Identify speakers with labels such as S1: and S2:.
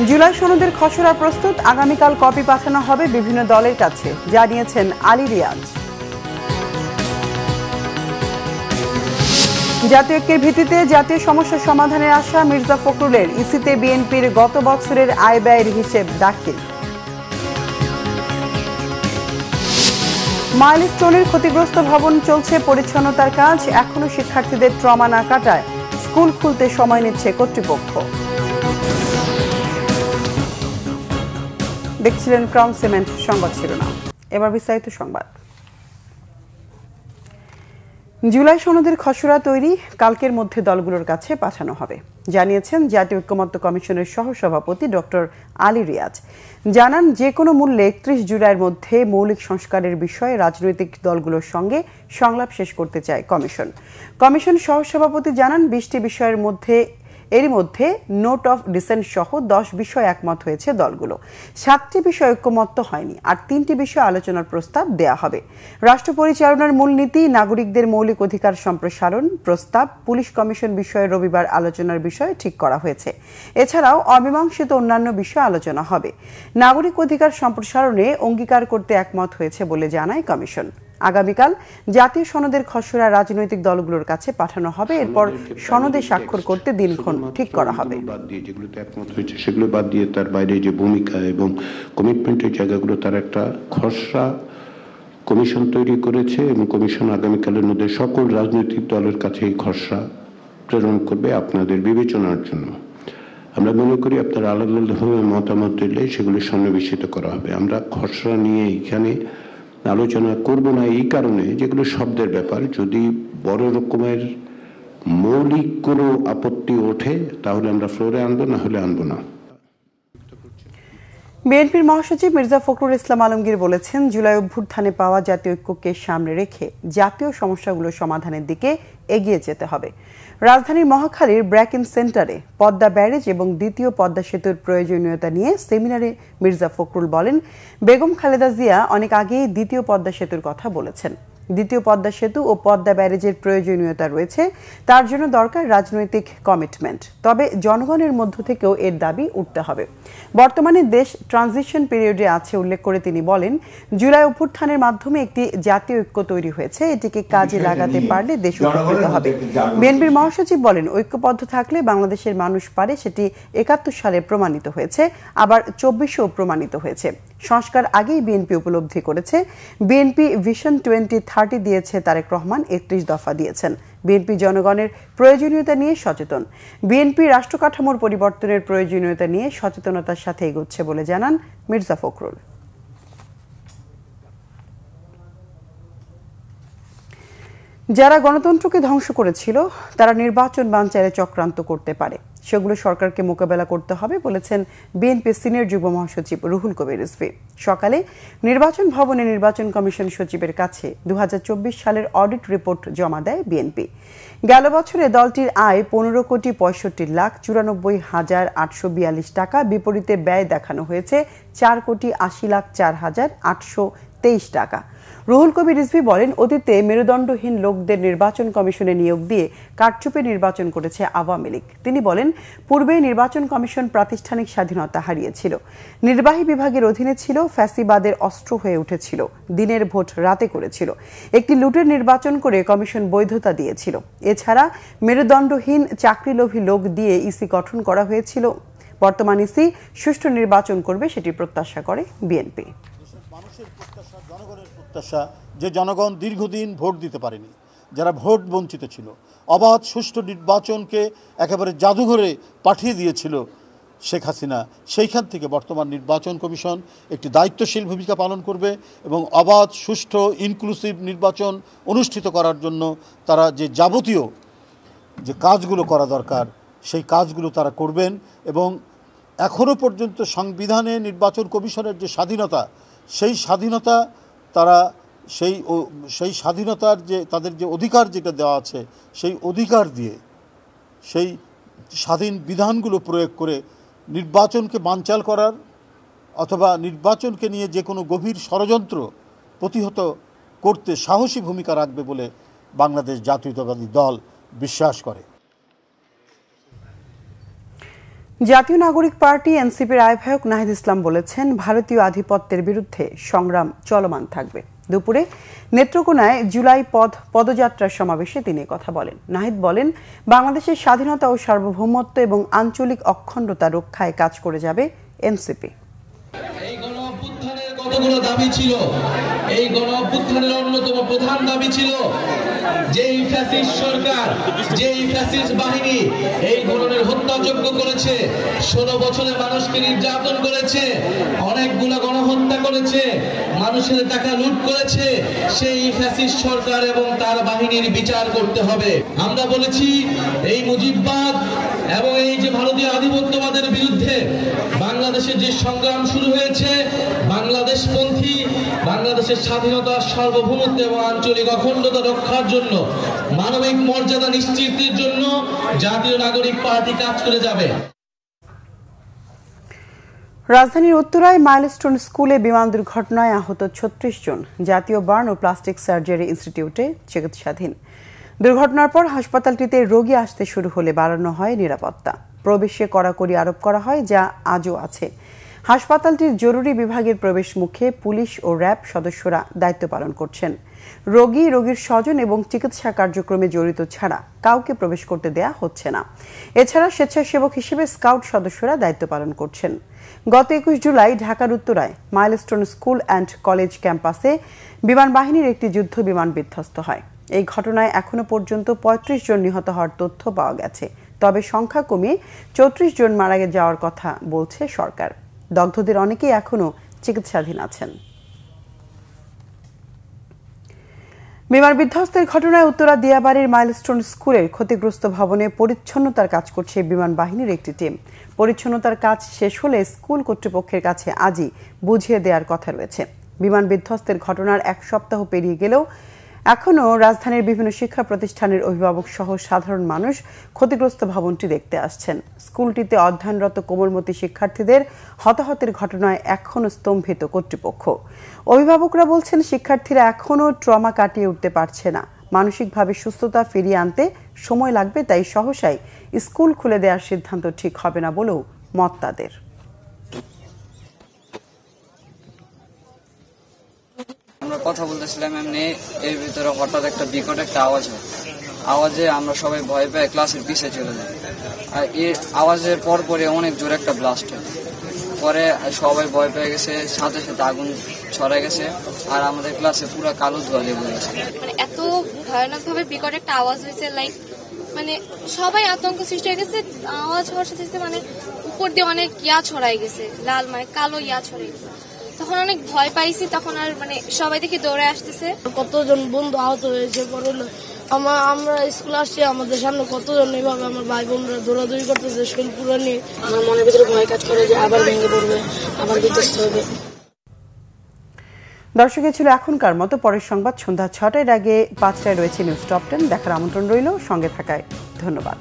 S1: জুলাই সনদের খসড়া প্রস্তুত, আগামীকাল কপি পাঠানো হবে বিভিন্ন দলের কাছে, জানিয়েছেন আলী রিয়াজ। জাতীয় ঐক্যের ভিত্তিতে জাতীয় সমস্যা সমাধানের আশা মির্জা ফখরুলের, ইসিতে বিএনপির গত বছরের আয় ব্যয়ের হিসেব দাখিল। মাইলস্টোনের ক্ষতিগ্রস্ত ভবন চলছে পরিচ্ছন্নতার কাজ, এখনো শিক্ষার্থীদের ট্রমা না কাটায় স্কুল খুলতে সময় নিচ্ছে কর্তৃপক্ষ। দেখছিলেন ক্রাউন সিমেন্ট সংবাদ শিরোনাম, এবার বিস্তারিত সংবাদ। জুলাই সনদের খসড়া তৈরি কালকের মধ্যে দলগুলোর কাছে পাঠানো হবে, জানিয়েছেন জাতীয় ঐক্যমত্য কমিশনের সহসভাপতি ডক্টর আলী রিয়াজ। জানান, যে কোনো মূল্যে 31 জুলাইয়ের মধ্যে মৌলিক সংস্কারের বিষয়ে রাজনৈতিক দলগুলোর সঙ্গে সংলাপ শেষ করতে চায় কমিশন সহসভাপতি জানান, 20টি বিষয়ের মধ্যে এরই মধ্যে নোট অফ ডিসেন্ট সহ 10 বিষয় একমত হয়েছে দলগুলো। 7টি বিষয় ঐক্যমত্য হয়নি, আর 3টি বিষয় আলোচনার প্রস্তাব দেয়া হবে। রাষ্ট্র পরিচালনার মূলনীতি, নাগরিকদের মৌলিক অধিকার সম্প্রসারণ প্রস্তাব, পুলিশ কমিশন বিষয়ে রবিবার আলোচনার বিষয় ঠিক করা হয়েছে। এছাড়াও অমীমাংসিত অন্যান্য বিষয় আলোচনা হবে। নাগরিক অধিকার সম্প্রসারণে অঙ্গীকার করতে একমত হয়েছে বলে জানায় কমিশন। আগামীকাল জাতীয় সনদের খসড়া রাজনৈতিক দলগুলোর কাছে পাঠানো হবে, এরপর সনদে স্বাক্ষর করতে দিনক্ষণ ঠিক করা হবে।
S2: যেগুলোতে একমত হয়েছে সেগুলো বাদ দিয়ে তার বাইরে যে ভূমিকা এবং কমিটমেন্টের জায়গাগুলো, তার একটা খসড়া কমিশন তৈরি করেছে এবং কমিশন আগামীকালের মধ্যে সকল রাজনৈতিক দলের কাছে এই খসড়া প্রেরণ করবে আপনাদের বিবেচনার জন্য। আমরা মনে করি আপনারা আলাদা আলাদাভাবে মতামত দিলে সেগুলো সন্নিবেশিত করা হবে। আমরা খসড়া নিয়ে এখানে আলোচনা করব না এই কারণে, যেগুলো শব্দের ব্যাপার। যদি বড় রকমের মৌলিক কোনো আপত্তি ওঠে তাহলে আমরা ফ্লোরে আনবো, না হলে আনবো না।
S1: বিএনপির মহাসচিব মির্জা ফখরুল ইসলাম আলমগীর বলেছেন, জুলাই অভ্যুত্থানে পাওয়া জাতীয় ঐক্যকে সামনে রেখে জাতীয় সমস্যাগুলো সমাধানের দিকে এগিয়ে যেতে হবে। রাজধানীর মহাখালীর ব্র্যাকেন সেন্টারে পদ্মা ব্যারেজ এবং দ্বিতীয় পদ্মা সেতুর প্রয়োজনীয়তা নিয়ে সেমিনারে মির্জা ফখরুল বলেন, বেগম খালেদা জিয়া অনেক আগেই দ্বিতীয় পদ্মা সেতুর কথা বলেছেন। দ্বিতীয় পদ্মা সেতু ও পদ্মা ব্যারেজের প্রয়োজনীয়তা রয়েছে, তার জন্য দরকার রাজনৈতিক কমিটমেন্ট। তবে জনগণের মধ্য থেকেও এর দাবি উঠতে হবে। বর্তমানে দেশ ট্রানজিশন পিরিয়ডে আছে উল্লেখ করে তিনি বলেন, জুলাই অভ্যুত্থানের মাধ্যমে একটি জাতীয় ঐক্য তৈরি হয়েছে, এটিকে কাজে লাগাতে পারলে দেশ উপকৃত হবে। বিএনপির মহাসচিব বলেন, ঐক্যবদ্ধ থাকলে বাংলাদেশের মানুষ পারে, সেটি 71 সালে প্রমাণিত হয়েছে, আবার 24-এও প্রমাণিত হয়েছে। সংস্কার আগেই বিএনপি উপলব্ধি করেছে। বিএনপি ভিশন 2030 দিয়েছে, তারেক রহমান 31 দফা দিয়েছেন। বিএনপি জনগণের প্রয়োজনীয়তা নিয়ে সচেতন। বিএনপি রাষ্ট্র কাঠামোর পরিবর্তনের প্রয়োজনীয়তা নিয়ে সচেতনতার সাথে এগোচ্ছে বলে জানান মির্জা ফখরুল। যারা গণতন্ত্রকে ধ্বংস করেছিল তারা নির্বাচন বানচালে চক্রান্ত করতে পারে, সেগুলো সরকারকে মোকাবেলা করতে হবে বলেছেন বিএনপি সিনিয়র যুগ্ম মহাসচিব রুহুল কবির রিজভী। সকালে নির্বাচন ভবনে নির্বাচন কমিশন সচিবের কাছে 2024 সালের অডিট রিপোর্ট জমা দেয় বিএনপি। গেল বছরে দলটির আয় 15,65,94,842 টাকা, বিপরীতে ব্যয় দেখানো হয়েছে 4,80,04,823 টাকা। রুহুল কবির রিজভী বলেন, অতীতে মেরুদণ্ডহীন লোকদের নির্বাচন কমিশনে নিয়োগ দিয়ে কারচুপি নির্বাচন করেছে আওয়ামী লীগ। তিনি বলেন, পূর্বে নির্বাচন কমিশন প্রাতিষ্ঠানিক স্বাধীনতা হারিয়েছিল, নির্বাহী বিভাগের অধীনে ছিল, ফ্যাসিবাদের অস্ত্র হয়ে উঠেছিল, দিনের ভোট রাতে করেছিল, একটি লুটের নির্বাচন করে কমিশন বৈধতা দিয়েছিল। এছাড়া মেরুদণ্ডহীন চাকরিলোভী লোক দিয়ে ইসি গঠন করা হয়েছিল। বর্তমান ইসি সুষ্ঠু নির্বাচন করবে, সেটি প্রত্যাশা করে বিএনপি।
S3: জনগণের প্রত্যাশা যে জনগণ দীর্ঘদিন ভোট দিতে পারেনি, যারা ভোট বঞ্চিত ছিল, অবাধ সুষ্ঠু নির্বাচনকে একেবারে জাদুঘরে পাঠিয়ে দিয়েছিল শেখ হাসিনা, সেইখান থেকে বর্তমান নির্বাচন কমিশন একটি দায়িত্বশীল ভূমিকা পালন করবে এবং অবাধ সুষ্ঠু ইনক্লুসিভ নির্বাচন অনুষ্ঠিত করার জন্য তারা যে যাবতীয় যে কাজগুলো করা দরকার সেই কাজগুলো তারা করবেন। এবং এখনও পর্যন্ত সংবিধানে নির্বাচন কমিশনের যে স্বাধীনতা, সেই স্বাধীনতা তারা সেই স্বাধীনতার যে তাদের যে অধিকার যেটা দেওয়া আছে, সেই অধিকার দিয়ে সেই স্বাধীন বিধানগুলো প্রয়োগ করে নির্বাচনকে বানচাল করার অথবা নির্বাচনকে নিয়ে যে কোনো গভীর ষড়যন্ত্র প্রতিহত করতে সাহসী ভূমিকা রাখবে বলে বাংলাদেশ জাতীয়তাবাদী দল বিশ্বাস করে।
S1: জাতীয় নাগরিক পার্টি এনসিপির আহ্বায়ক নাহিদ ইসলাম বলেছেন, ভারতীয় আধিপত্যের বিরুদ্ধে সংগ্রাম চলমান থাকবে। দুপুরে নেত্রকোনায় জুলাই পদযাত্রার সমাবেশে তিনি কথা বলেন। নাহিদ বলেন, বাংলাদেশের স্বাধীনতা ও সার্বভৌমত্ব এবং আঞ্চলিক অখণ্ডতা রক্ষায় কাজ করে যাবে এনসিপি।
S4: এই গণঅভ্যুত্থানের কতগুলো দাবি ছিল, এই গণঅভ্যুত্থানের অন্যতম প্রধান দাবি ছিল যেই ফ্যাসিস্ট সরকার, যেই ফ্যাসিস্ট বাহিনী এই ধরনের হত্যাযজ্ঞ করেছে, 16 বছরের মানুষকে নির্যাতন করেছে, অনেকগুলো গণহত্যা করেছে, মানুষের টাকা লুট করেছে, সেই ফ্যাসিস্ট সরকার এবং তার বাহিনীর বিচার করতে হবে। আমরা বলেছি এই মুজিববাদ এবং এই যে ভারতীয় আধিপত্যবাদের বিরুদ্ধে বাংলাদেশের যে সংগ্রাম শুরু হয়েছে, বাংলাদেশপন্থী, বাংলাদেশের স্বাধীনতা, সার্বভৌমত্ব এবং আঞ্চলিক অখণ্ডতা রক্ষার জন্য, মানবিক মর্যাদা নিশ্চিতের জন্য জাতীয় নাগরিক পার্টি কাজ করে যাবে।
S1: রাজধানীর উত্তরায় মাইলস্টোন স্কুলে বিমান দুর্ঘটনায় আহত 36 জন জাতীয় বার্ন ও প্লাস্টিক সার্জারি ইনস্টিটিউটে চিকিৎসাধীন। দুর্ঘটনার পর হাসপাতালটিতে রোগী আসতে শুরু হলে বাড়ানো হয় নিরাপত্তা। প্রবেশে কড়াকড়ি আরোপ করা হয়, যা আজও আছে। হাসপাতালটির জরুরি বিভাগের প্রবেশ মুখে পুলিশ ও র্যাব সদস্যরা দায়িত্ব পালন করছেন। রোগী, রোগীর স্বজন এবং চিকিৎসা কার্যক্রমে জড়িত ছাড়া কাউকে প্রবেশ করতে দেয়া হচ্ছে না। এছাড়া স্বেচ্ছাসেবক হিসেবে স্কাউট সদস্যরা দায়িত্ব পালন করছেন। গত 21 জুলাই ঢাকার উত্তরায় মাইলস্টোন স্কুল অ্যান্ড কলেজ ক্যাম্পাসে বিমান বাহিনীর একটি যুদ্ধ বিমান বিধ্বস্ত হয়। এই ঘটনায় এখনো পর্যন্ত 35 জন নিহত হওয়ার তথ্য পাওয়া গেছে। তবে সংখ্যা কমিয়ে 34 জন মারা যাওয়ার কথা বলছে সরকার। দগ্ধদের অনেকেই এখনো চিকিৎসাধীন আছেন। বিমান বিধ্বস্তের ঘটনায় উত্তরা দিয়াবাড়ির মাইলস্টোন স্কুলের ক্ষতিগ্রস্ত ভবনে পরিচ্ছন্নতার কাজ করছে বিমান বাহিনীর একটি টিম। পরিচ্ছন্নতার কাজ শেষ হলে স্কুল কর্তৃপক্ষের কাছে আজই বুঝিয়ে দেওয়ার কথা রয়েছে। বিমান বিধ্বস্তের ঘটনার 1 সপ্তাহ পেরিয়ে গেলেও এখনও রাজধানীর বিভিন্ন শিক্ষা প্রতিষ্ঠানের অভিভাবক সহ সাধারণ মানুষ ক্ষতিগ্রস্ত ভবনটি দেখতে আসছেন। স্কুলটিতে অধ্যয়নরত কোমলমতি শিক্ষার্থীদের হতাহতের ঘটনায় এখনও স্তম্ভিত কর্তৃপক্ষ। অভিভাবকরা বলছেন, শিক্ষার্থীরা এখনও ট্রমা কাটিয়ে উঠতে পারছে না। মানসিকভাবে সুস্থতা ফিরিয়ে আনতে সময় লাগবে, তাই সহসাই স্কুল খুলে দেওয়ার সিদ্ধান্ত ঠিক হবে না বলেও মত তাদের।
S5: আমরা কথা বলতেছিলাম, এমনি এর ভিতরে হঠাৎ একটা বিকট একটা আওয়াজ হয়। আওয়াজে আমরা সবাই ভয় পেয়ে ক্লাসের পিছিয়ে চলে যাই। আর এই আওয়াজের পরে অনেক জোরে একটা ব্লাস্ট হয়। পরে সবাই ভয় পেয়ে গেছে, সাথে সাথে আগুন ছড়ায় গেছে, আর আমাদের ক্লাসে পুরো কালো ধোয়া লেগে গেছে।
S6: মানে এত ভয়ানক ভাবে বিকট একটা আওয়াজ হয়েছে, লাইক মানে সবাই আতঙ্ক সৃষ্টি হয়ে গেছে। আওয়াজ হওয়ার সাথে সাথে মানে উপর দিয়ে অনেক ইয়া ছড়াই গেছে, লাল মানে কালো ইয়া ছড়াই গেছে। তখন অনেক ভয় পাইছি, তখন আর মানে সবাই দেখি দৌড়ে আসতেছে।
S7: কতজন বন্ধু আহত হয়েছে, আমরা স্কুল আসছি, আমাদের সামনে কতজন এভাবে আমার ভাই বোনরা দৌড়াদৌড়ি করতেছে শরীর পুরো নিয়ে। আমার মনের ভিতরে ভয় কাজ করে যে আবার ভেঙে পড়বে, আবার বিধ্বস্ত হবে।
S1: দর্শক, ছিল এখনকার মতো। পরের সংবাদ সন্ধ্যা 6টার আগে 5টায় রয়েছে নিউজ টপ 10 দেখার আমন্ত্রণ রইল। সঙ্গে থাকায় ধন্যবাদ।